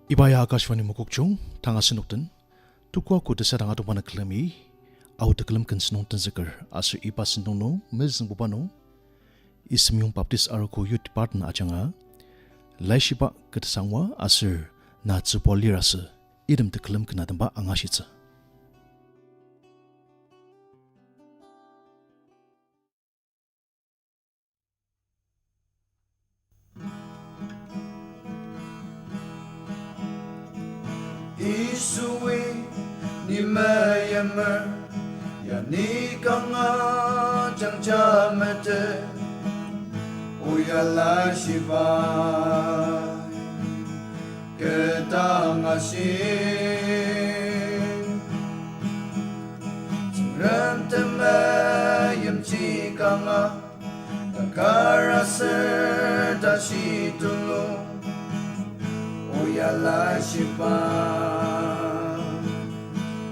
Ibaya Akashwani Mukukchung, Tanga Sinuktan, Tukwa Kudasaranga Tupana Klami, Autaklam Kansnon Tanzakar, Asu Ipa Sindono, Milzang Bubano, Yisemyong Baptist Aroko Youth Partner Ajanga, Laishiba Tesangwa, Asur, Tsubua Lirasa, Idem Teklam Kanadamba Angashitsa. Isui ni mayamer ya ni kanga jang jamete uya Laishiba ketang asin rante mayam cikanga karasa dashi tulung uya Laishiba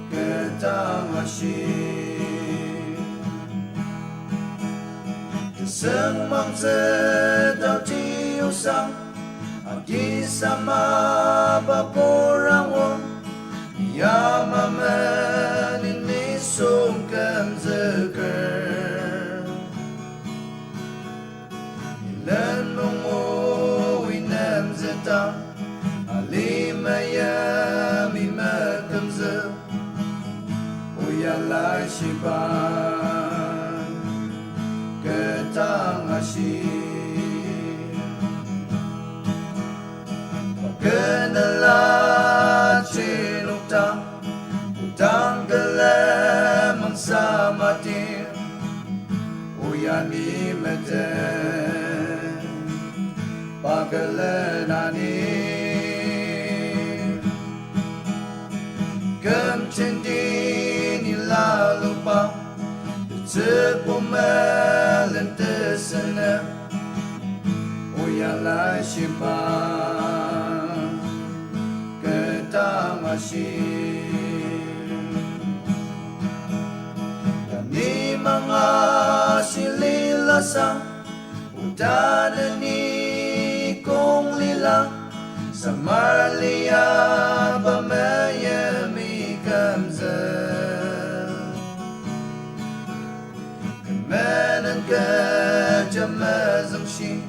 ketang asin Yisemyong sedang tiusang adi sama baporangwo yamamen ini sungkem zeker ilan nungu inem zetang lima mima kamze uya Laishiba ketang asin Pakenala cinutang utang kelemang samatir uya ni meten pakelenani Kencendini lalu pa Tsubua tesana uya Laishiba ketang asin Kami mga sililasang udanan ni kong lila sa marliya bamayami kamza Kemanan ka jamazamshi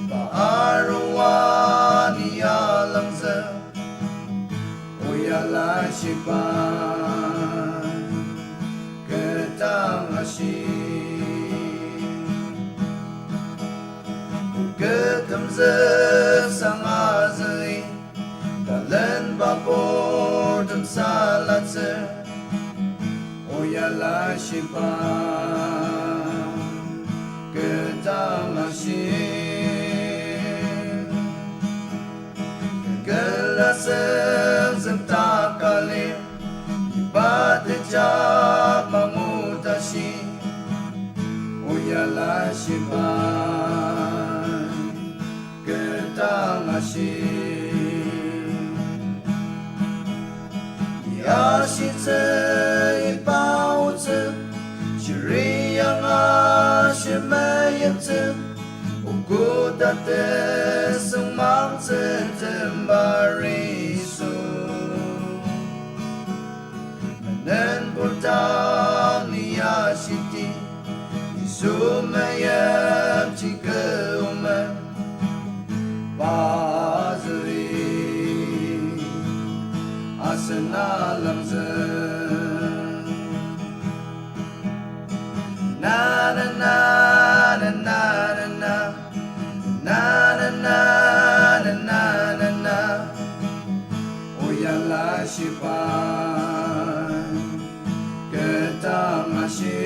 Paarwani alangza uya Laishiba ketang asin Kekamza sangazai Kalen babor dan salatse uya Laishiba ketang asin Kegelasem zentakali Ibadejak mangutashi uya Laishiba ketang asin Yashitse ipautse Shiriyang ashimayatse Ukudate sumangse tembarisu Menen purtang niyashiti Isumayam chike umen Bazuri asen alamze Na na na na na na na na na na na na na uya Laishiba ketang asin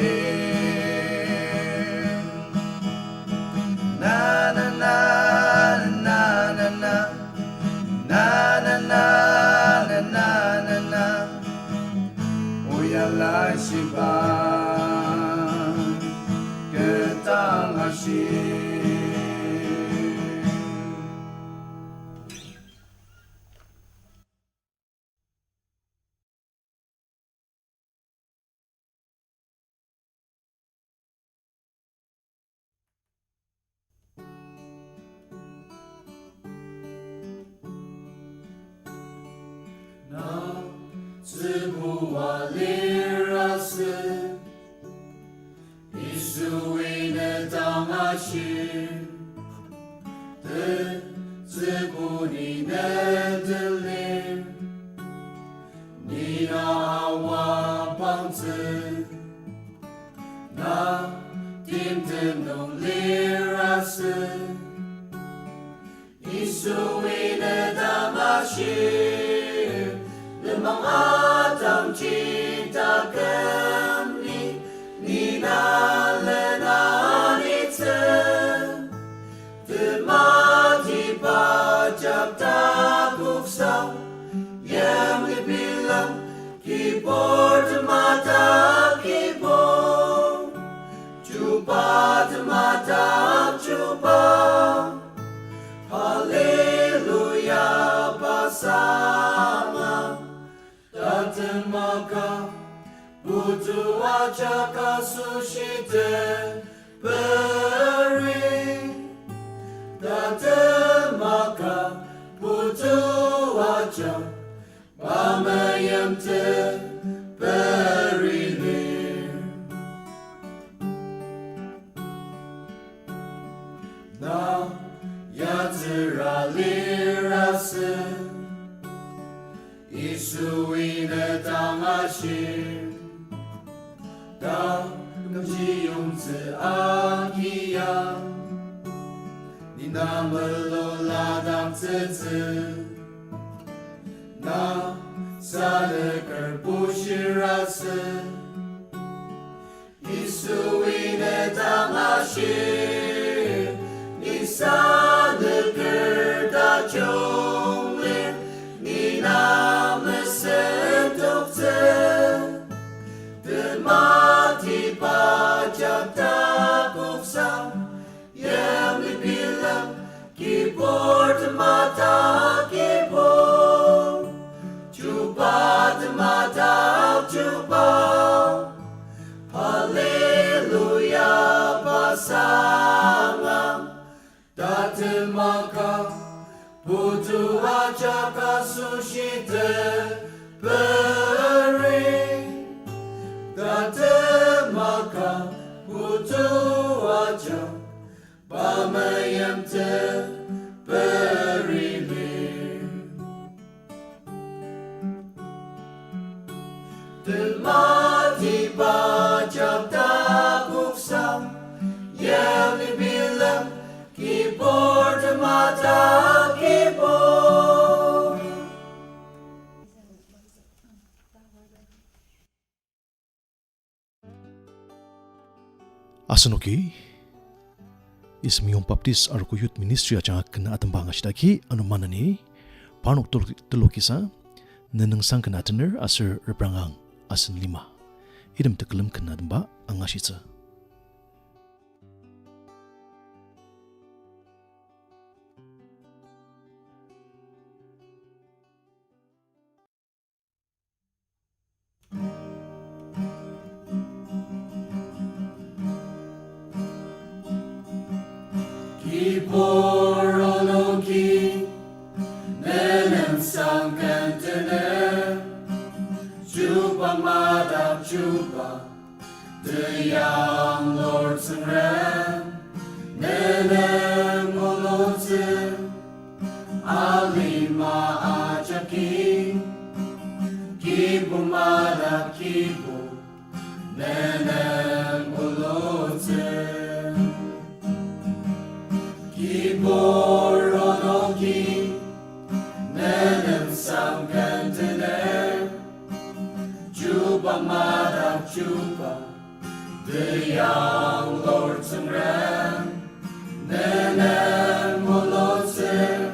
tsubua lirasi isuine tangashir tsubuni nedelir nina awa pangzi na tenung lirasi isuine tangashir lemang atam cita kemni nina lenanitse temati pajak takuksang yang dibilang kibor mata kibor cuba mata cuba haleluya bersama dan maka butuh ajak asoshi beri dan maka butuh ajak pamayam beri na ya teralirase isuine tangashir当基用子阿基亚，你那么罗拉当子子，那萨勒格不是拉斯，伊苏伊内当阿西，你萨勒格大中列，你那么神独子。Mati pajak takuksang yang dibilang kibor mata kibor cuba mata cuba haleluya pasangan datang maka butuh ajak asoshi beri dan maka butuh ajak pamayam berilir mati pajak takuksang yang dibilang kibor mata kibor Asanoki Yisemyong baptis arko youth ministry aja kena atambang ashtaki anumanani panok telokisa nungsang kena atener asir Reprangang asen lima idem tekelem kena damba angashitsa Kiboronoki nungsang atener Juba madap juba the young Lord Tsurapur molotse lima ajaki Kibuba madap kibu molotse Kiboronoki nungsang atener Juba madap juba the young Lord Tsurapur molotse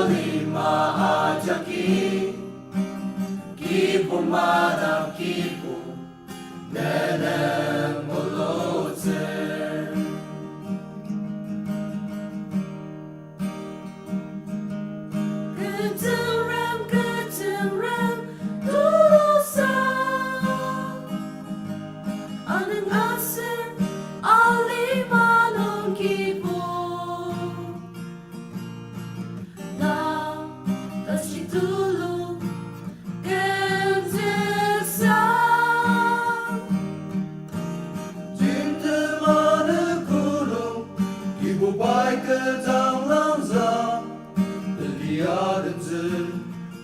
lima ajaki Kibuba madap kibu molotse Aneng Kibuba ke dang lang za de dia den zi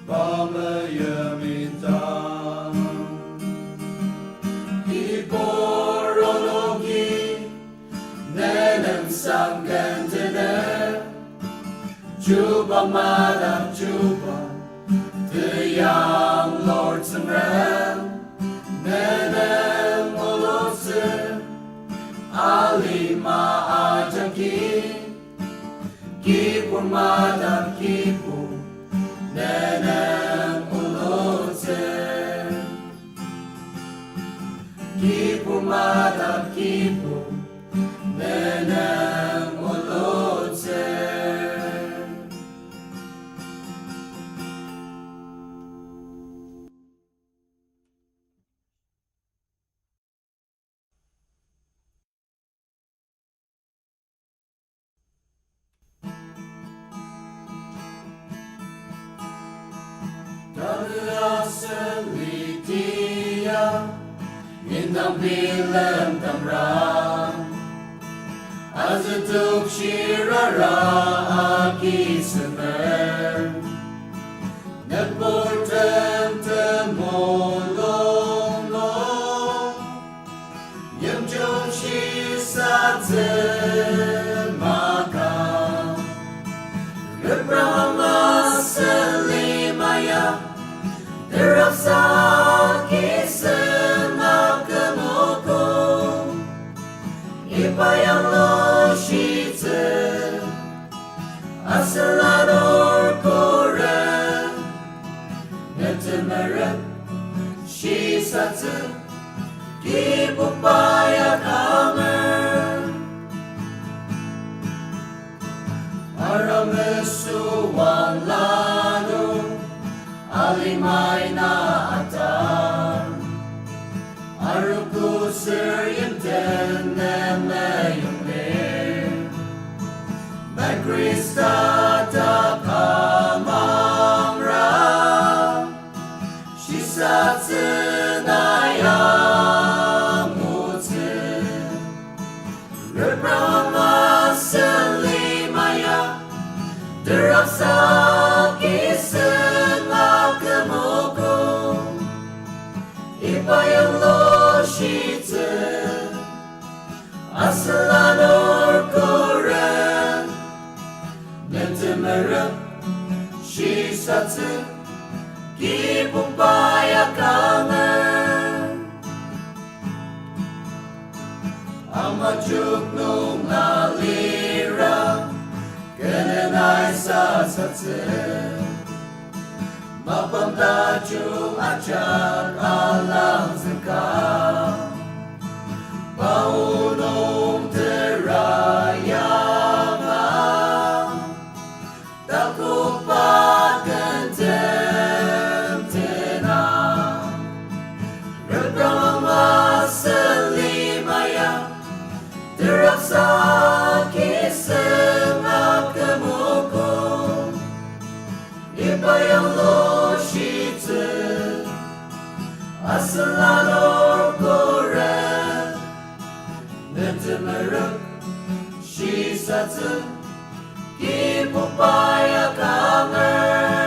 ba me ye min tang Kiborologi nungsang atener Juba madam juba the young lord sangang lima ajak Kibuba madam kibu neneng ulutse Kibuba madam kibu neneng ulutse Asli dia Indang bilang tamrang Aza Tsukchir Yisemyong Nagportem temolong Yang Tsukchir sa mapang Reprangang sa lima Terasa kisah kemuku Ipayang Laishiba Aselador Korea Netemeret Shisatsu Kibuba kamer Aramesuan lado Alimay na atar Aruku siriyenten nemayong lir Magkrista ta kamangra Shisatsu na yamutsu Reprangang sa lima Terasa kisah kemuku Ipayang Laishiba Aselador Korea Netemeret Shisatsu Kibuba kamer Amajuk nung alir Kenenay sa mapang ajak alang zengkang Paunong terayang Takupat kentem tenang Reprangang sa lima Terasa kisah kemuku Ipayang Laishiba Aselador Korea Netemeret Shisatsu Kibuba kamer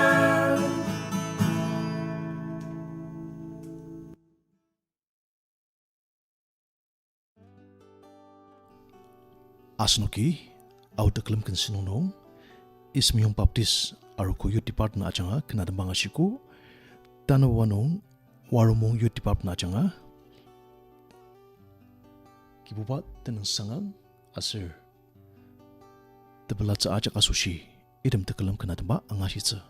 Asnoki au taklam kan sinonong Yisemyong baptis aruko youth department achanga kanada bangashiku tanawanong Waromung youth department achanga Kibuba tenung sangang alir Tepelatsu ajak asoshi idam takalam kanada ba angashitsa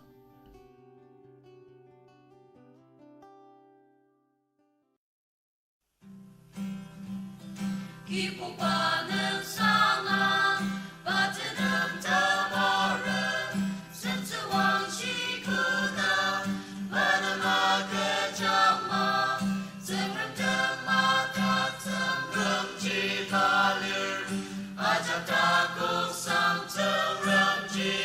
Kibuba sangang Batenung tawaran Sentuang shikuda Manama kejama Zengrem demata Zengrem jibalir Ajak takuk sang Zengrem ji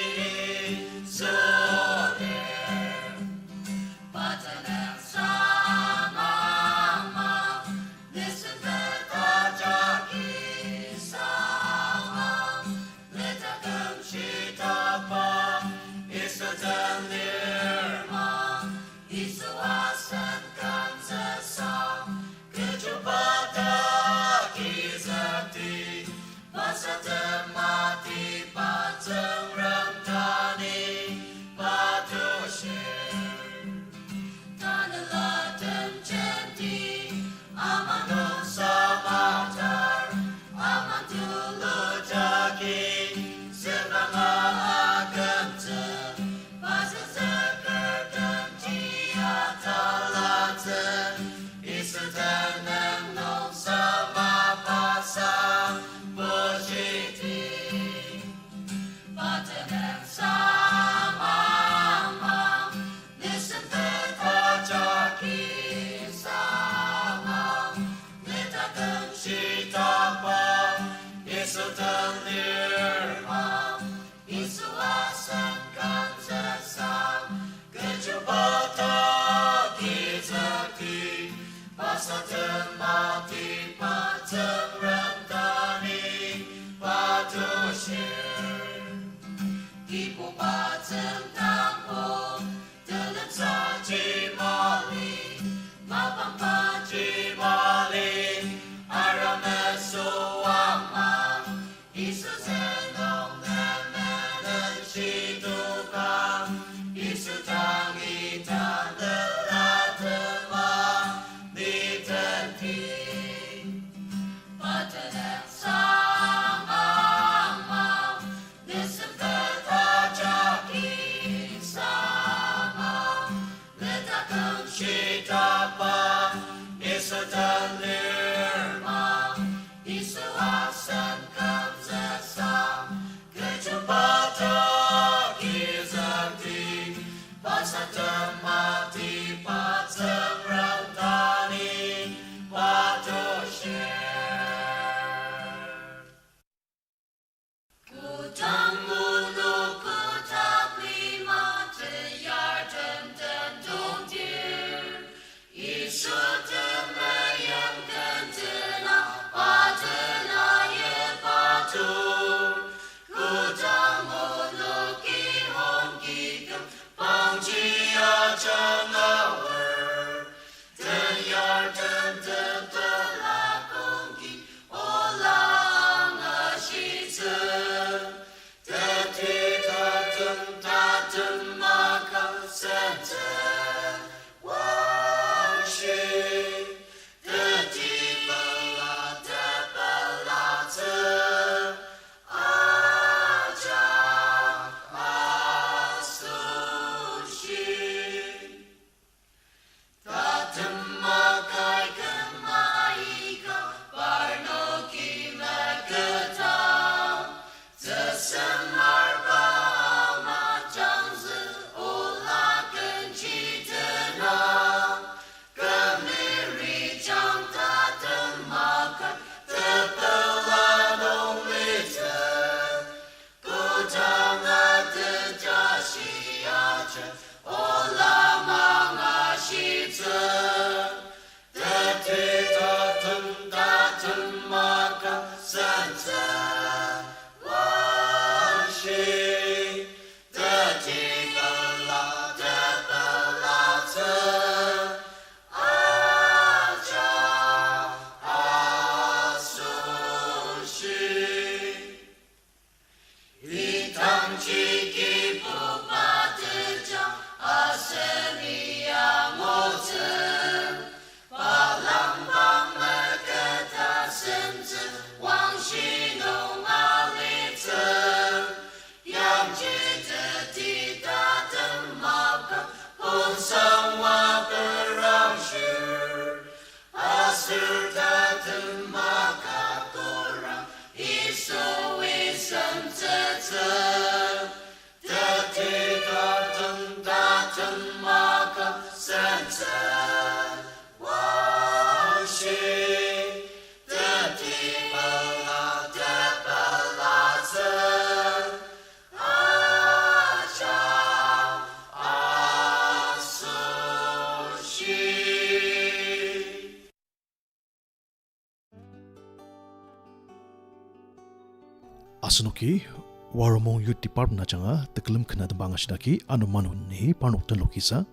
Asanoki, Waromung Youth Department changa teklim khna damba ngashidaki anumanu ne panok tan lokisa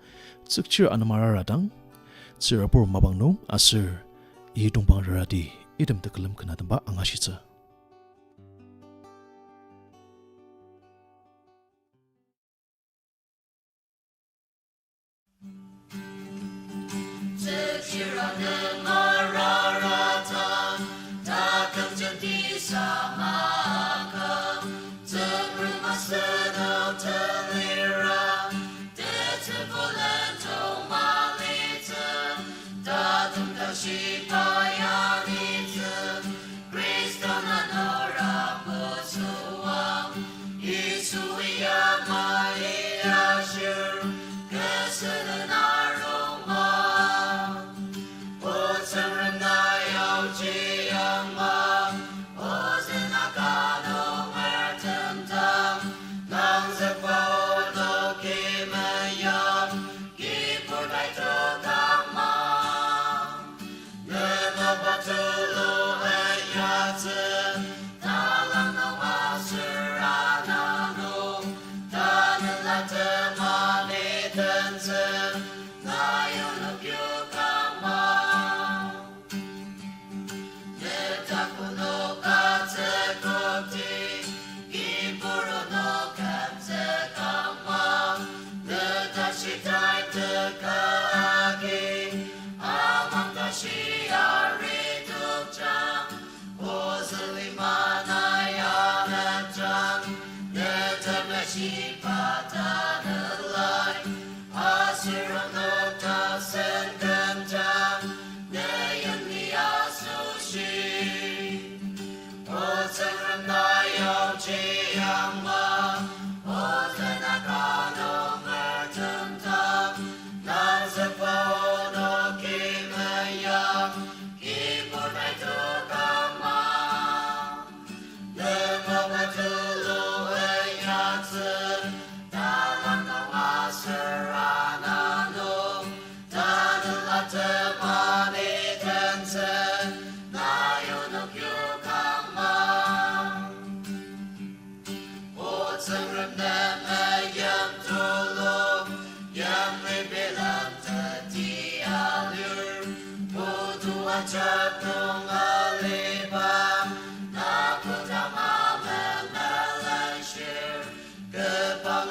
Tsukchir anema raradang Tsurapur mapang nung alir tongpang raradi idam teklim khna damba angashitsa. Tsukchir anema raradang takam jadi sama. Ajak nung Laishiba, Laishiba.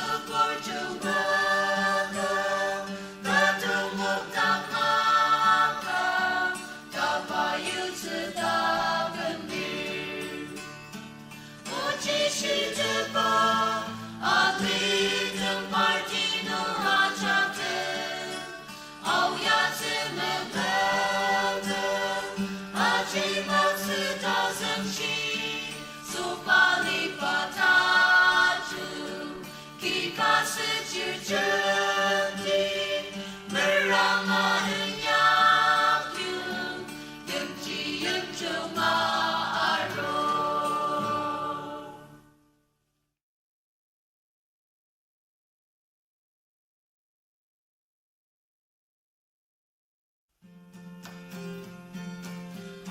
Tsurapur Jumaka, Tatung Muktak Maka, Tapayu Tsudagandir, Uchi Shitapa, alir Martino Ajak, Yisemyong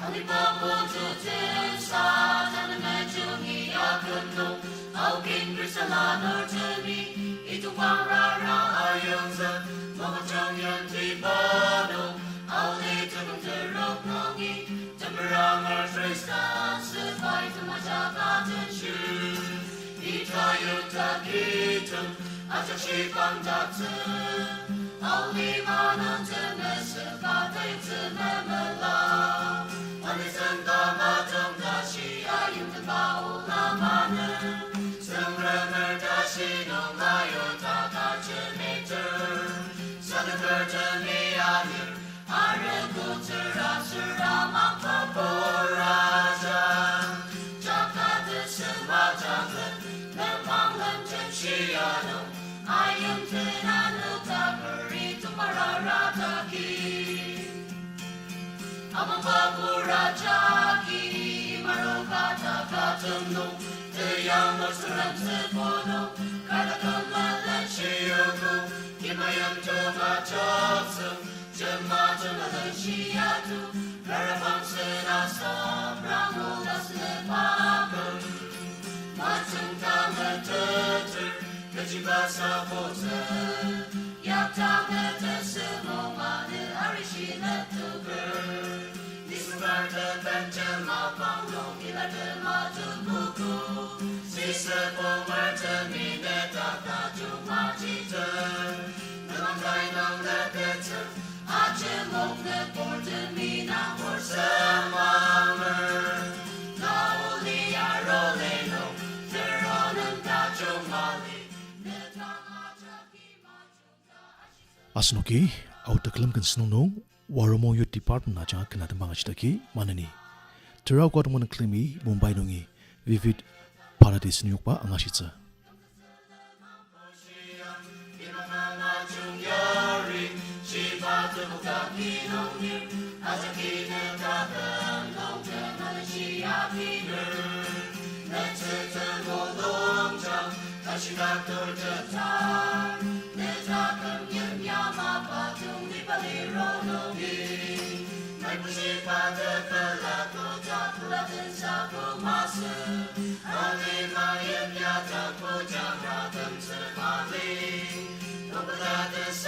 Alibaba to Tessa, and imagine me a good no. How can Grisalano to me? Itu Parara, our young son, Mama Chang Yan Tibano, alir tenung Reprangang, Tepelatsu, our trace dance, fight to my atener, Itayu Takitum, asoshi Pandatsu, lima nung Amang Papurajaki, Marokata Katumno, Teyang Mosram Sepono, Katakama Laishiba, Yisemyong Jovachopsum, Jematum Laishiatu, Reprangang Senasam, Rangolas Lepapum, Matum Kamatur, Kibuba Sapoter, Yaptam Tesangwa, mapang Asnoki, Autaklam kan Snung, Waromung Youth Department Ajak Kanada Mangachitaki, Manani. Tsurapur Klimi, Mumbai Nungi, Vivid Paradis Nyukpa Angashitsa. Tepelatsu,